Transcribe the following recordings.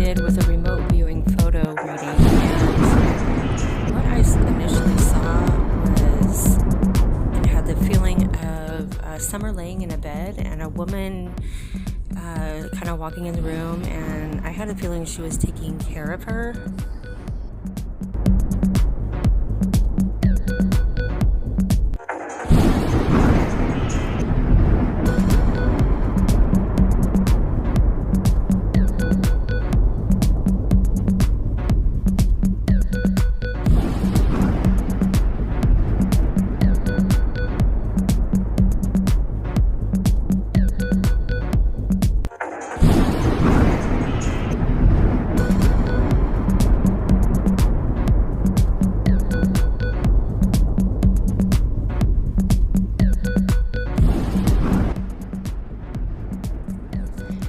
started with a remote viewing photo reading, and what I initially saw was and had the feeling of Summer laying in a bed and a woman kind of walking in the room, and I had a feeling she was taking care of her.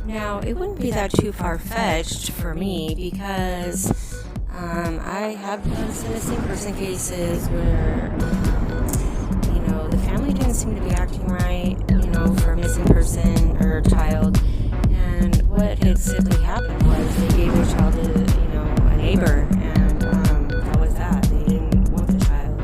Now, it wouldn't be that too far-fetched for me because I have those missing person cases where, the family didn't seem to be acting right, for a missing person or child. And what had simply happened was they gave their child to, a neighbor, and that was that. They didn't want the child.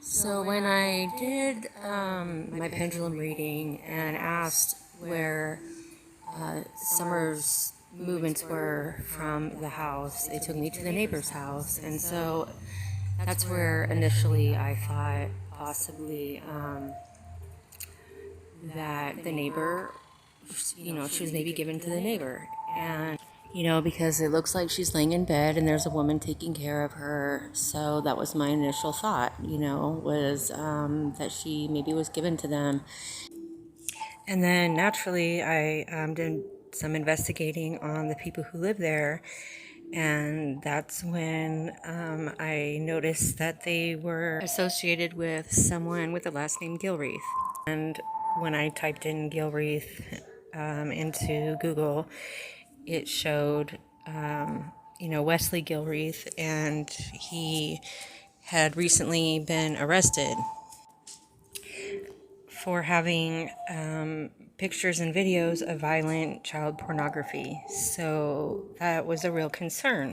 So when I did my pendulum reading and asked where Summer's movements were from the house, they took me to the neighbor's house. And so that's where initially I thought possibly that the neighbor, she was maybe given to the neighbor. And because it looks like she's laying in bed and there's a woman taking care of her. So that was my initial thought, was that she maybe was given to them. And then naturally, I did some investigating on the people who live there. And that's when I noticed that they were associated with someone with the last name Gilreath. And when I typed in Gilreath into Google, it showed, Wesley Gilreath, and he had recently been arrested for having pictures and videos of violent child pornography. So that was a real concern.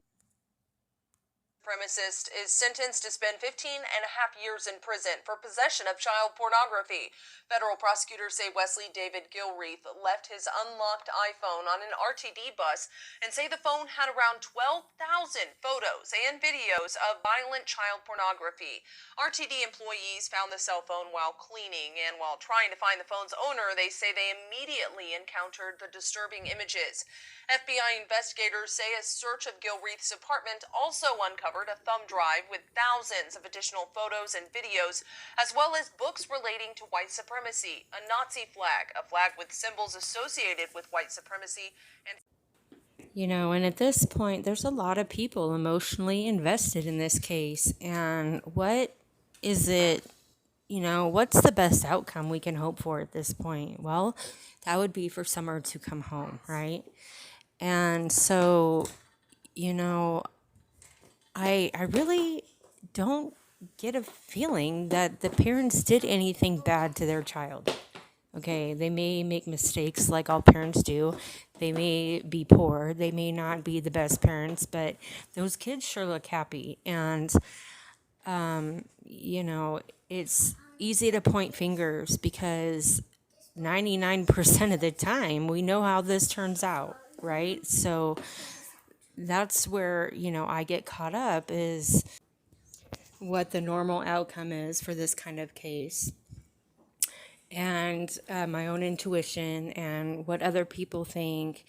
Supremacist is sentenced to spend 15.5 years in prison for possession of child pornography. Federal prosecutors say Wesley David Gilreath left his unlocked iPhone on an RTD bus and say the phone had around 12,000 photos and videos of violent child pornography. RTD employees found the cell phone while cleaning, and while trying to find the phone's owner, they say they immediately encountered the disturbing images. FBI investigators say a search of Gilreath's apartment also uncovered a thumb drive with thousands of additional photos and videos, as well as books relating to white supremacy, a Nazi flag, a flag with symbols associated with white supremacy, and And at this point, there's a lot of people emotionally invested in this case. And what is it, what's the best outcome we can hope for at this point? Well, that would be for Summer to come home, right? And so, I really don't get a feeling that the parents did anything bad to their child. Okay, they may make mistakes like all parents do. They may be poor. They may not be the best parents, but those kids sure look happy. And, it's easy to point fingers because 99% of the time we know how this turns out, right? So that's where, I get caught up is what the normal outcome is for this kind of case. And my own intuition and what other people think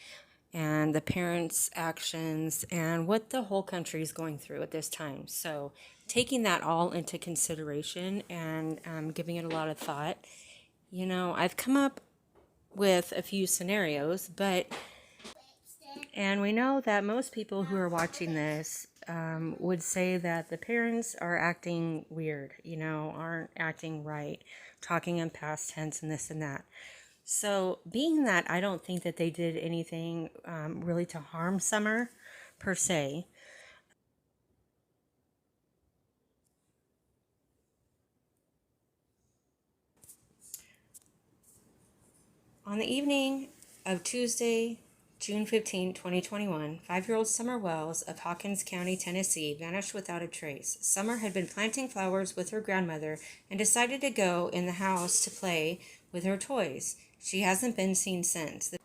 and the parents' actions and what the whole country is going through at this time. So taking that all into consideration and giving it a lot of thought, I've come up with a few scenarios, and we know that most people who are watching this would say that the parents are acting weird, aren't acting right, talking in past tense and this and that. So, being that I don't think that they did anything really to harm Summer per se, on the evening of Tuesday, June 15, 2021, 5-year-old Summer Wells of Hawkins County, Tennessee, vanished without a trace. Summer had been planting flowers with her grandmother and decided to go in the house to play with her toys. She hasn't been seen since.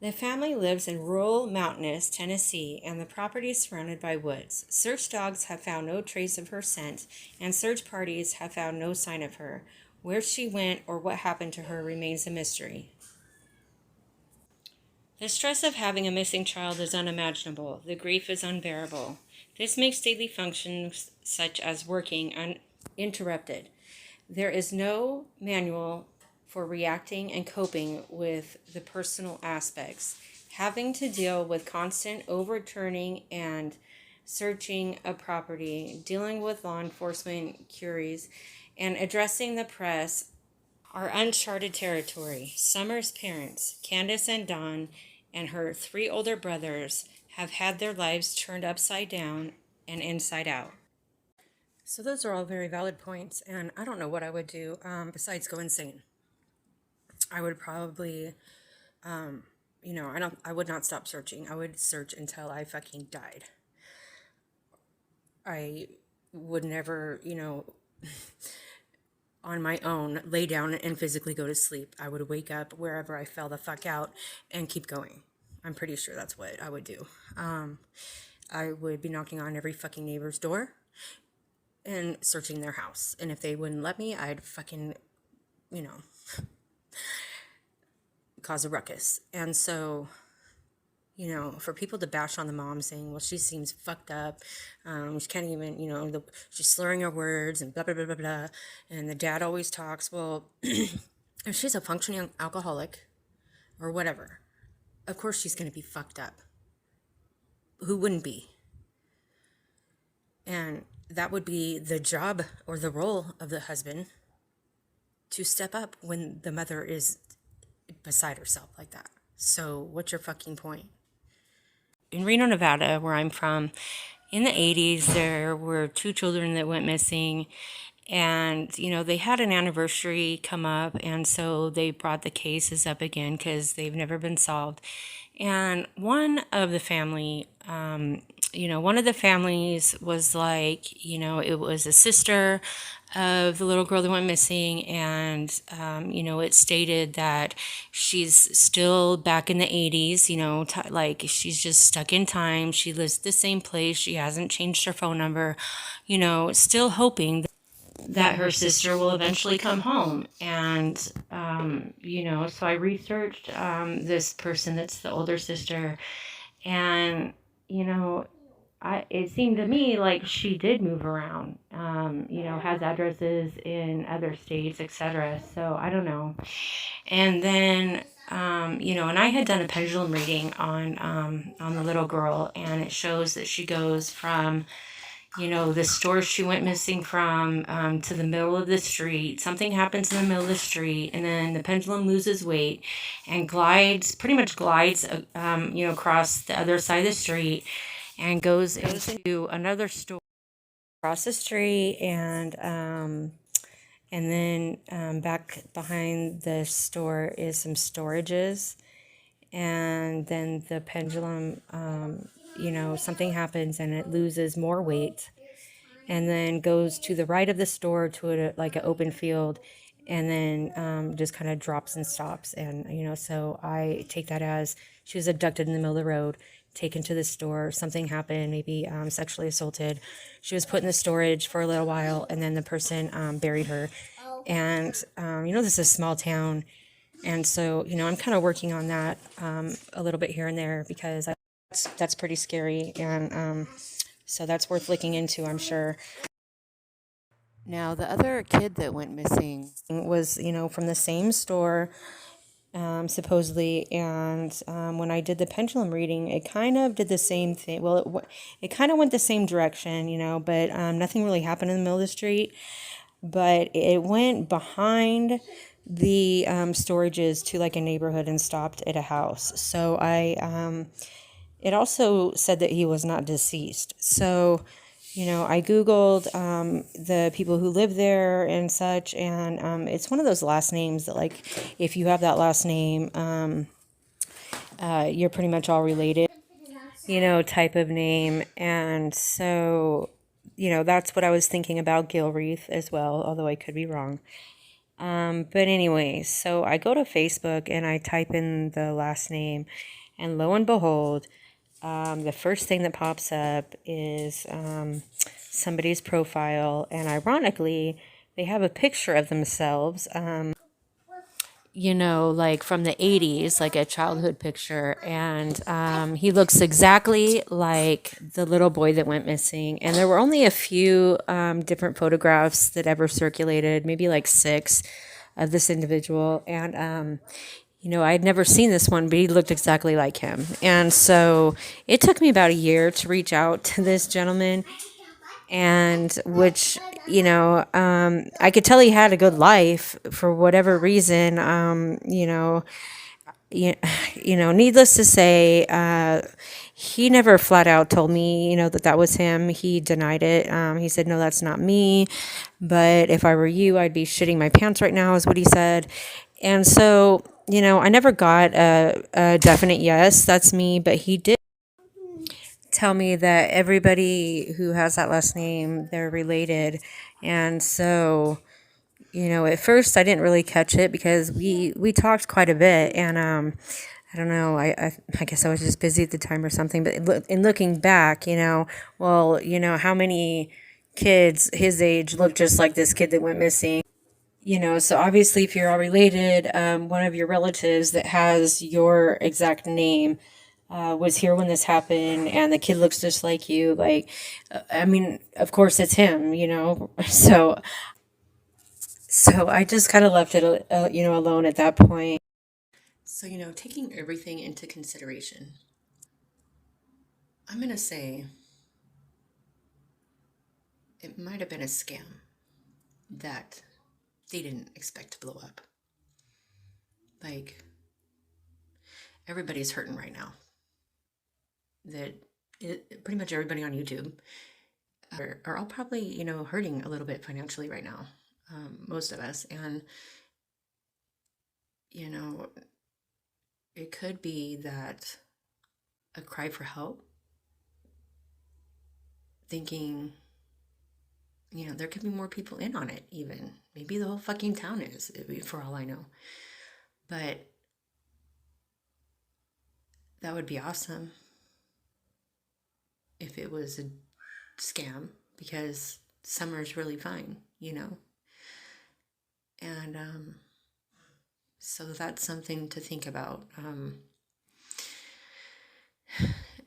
The family lives in rural, mountainous Tennessee, and the property is surrounded by woods. Search dogs have found no trace of her scent, and search parties have found no sign of her. Where she went or what happened to her remains a mystery. The stress of having a missing child is unimaginable. The grief is unbearable. This makes daily functions such as working uninterrupted. There is no manual for reacting and coping with the personal aspects. Having to deal with constant overturning and searching a property, dealing with law enforcement queries, and addressing the press are uncharted territory. Summer's parents, Candace and Don, and her 3 older brothers have had their lives turned upside down and inside out. So those are all very valid points, and I don't know what I would do besides go insane. I would probably, I would not stop searching. I would search until I fucking died. I would never, on my own, lay down and physically go to sleep. I would wake up wherever I fell the fuck out and keep going. I'm pretty sure that's what I would do. I would be knocking on every fucking neighbor's door and searching their house. And if they wouldn't let me, I'd fucking, cause a ruckus. And so, for people to bash on the mom saying, well, she seems fucked up. She can't even, she's slurring her words and blah, blah, blah, blah, blah. And the dad always talks. Well, if she's a functioning alcoholic or whatever, of course she's going to be fucked up. Who wouldn't be? And that would be the job or the role of the husband to step up when the mother is beside herself like that. So what's your fucking point? In Reno, Nevada, where I'm from, in the 80s, there were 2 children that went missing. And, they had an anniversary come up. And so they brought the cases up again because they've never been solved. And one of the families was like, it was a sister of the little girl that went missing. And, it stated that she's still back in the 80s, like she's just stuck in time. She lives at the same place. She hasn't changed her phone number, still hoping that her sister will eventually come home. And, so I researched this person that's the older sister. And, it seemed to me like she did move around, has addresses in other states, etc. So I don't know. And then, and I had done a pendulum reading on the little girl, and it shows that she goes from, the store she went missing from to the middle of the street. Something happens in the middle of the street, and then the pendulum loses weight and pretty much glides, across the other side of the street and goes into another store across the street, and then back behind the store is some storages, and then the pendulum, something happens and it loses more weight, and then goes to the right of the store to like an open field, and then just kind of drops and stops. And, so I take that as she was abducted in the middle of the road, taken to the store, something happened, maybe sexually assaulted. She was put in the storage for a little while, and then the person buried her. And, this is a small town. And so, I'm kind of working on that a little bit here and there, because that's pretty scary. And so that's worth looking into, I'm sure. Now, the other kid that went missing was, from the same store, supposedly. And when I did the pendulum reading, it kind of did the same thing. Well, it kind of went the same direction, but nothing really happened in the middle of the street. But it went behind the storages to like a neighborhood and stopped at a house. So it also said that he was not deceased. So, I Googled the people who live there and such, and it's one of those last names that, like, if you have that last name, you're pretty much all related, type of name. And so, that's what I was thinking about Gilreath as well, although I could be wrong. But anyway, so I go to Facebook and I type in the last name, and lo and behold, the first thing that pops up is somebody's profile, and ironically, they have a picture of themselves, like from the 80s, like a childhood picture, and he looks exactly like the little boy that went missing. And there were only a few different photographs that ever circulated, maybe like 6 of this individual, and I'd never seen this one, but he looked exactly like him. And so it took me about a year to reach out to this gentleman, and which, I could tell he had a good life for whatever reason. Needless to say, he never flat out told me, that was him. He denied it. He said, no, that's not me. But if I were you, I'd be shitting my pants right now, is what he said. And so, I never got a definite yes, that's me, but he did tell me that everybody who has that last name, they're related. And so, at first I didn't really catch it because we talked quite a bit, and I don't know, I guess I was just busy at the time or something. But in looking back, well, how many kids his age look just like this kid that went missing? So obviously, if you're all related, one of your relatives that has your exact name was here when this happened, and the kid looks just like you. Like, I mean, of course, it's him. So I just kind of left it, alone at that point. So, taking everything into consideration, I'm gonna say it might have been a scam that they didn't expect to blow up. Like, everybody's hurting right now. Pretty much everybody on YouTube are all probably, hurting a little bit financially right now. Most of us. And, it could be that a cry for help, thinking, there could be more people in on it even. Maybe the whole fucking town is, for all I know. But that would be awesome if it was a scam, because summer's really fine, And so that's something to think about.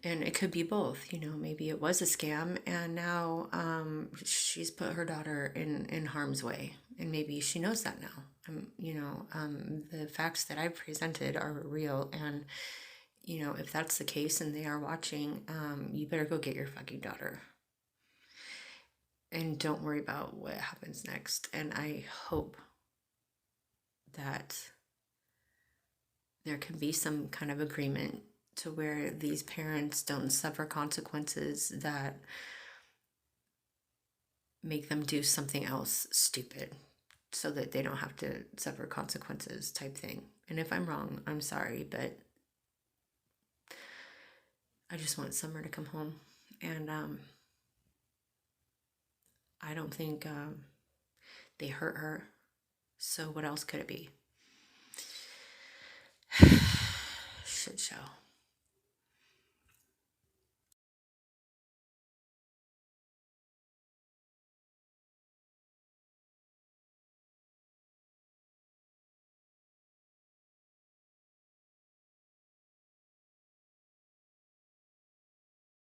And it could be both, maybe it was a scam, and now she's put her daughter in harm's way, and maybe she knows that now. The facts that I've presented are real, and if that's the case and they are watching, you better go get your fucking daughter. And don't worry about what happens next. And I hope that there can be some kind of agreement to where these parents don't suffer consequences that make them do something else stupid, so that they don't have to suffer consequences, type thing. And if I'm wrong, I'm sorry, but I just want Summer to come home. And I don't think they hurt her. So what else could it be? Shit show.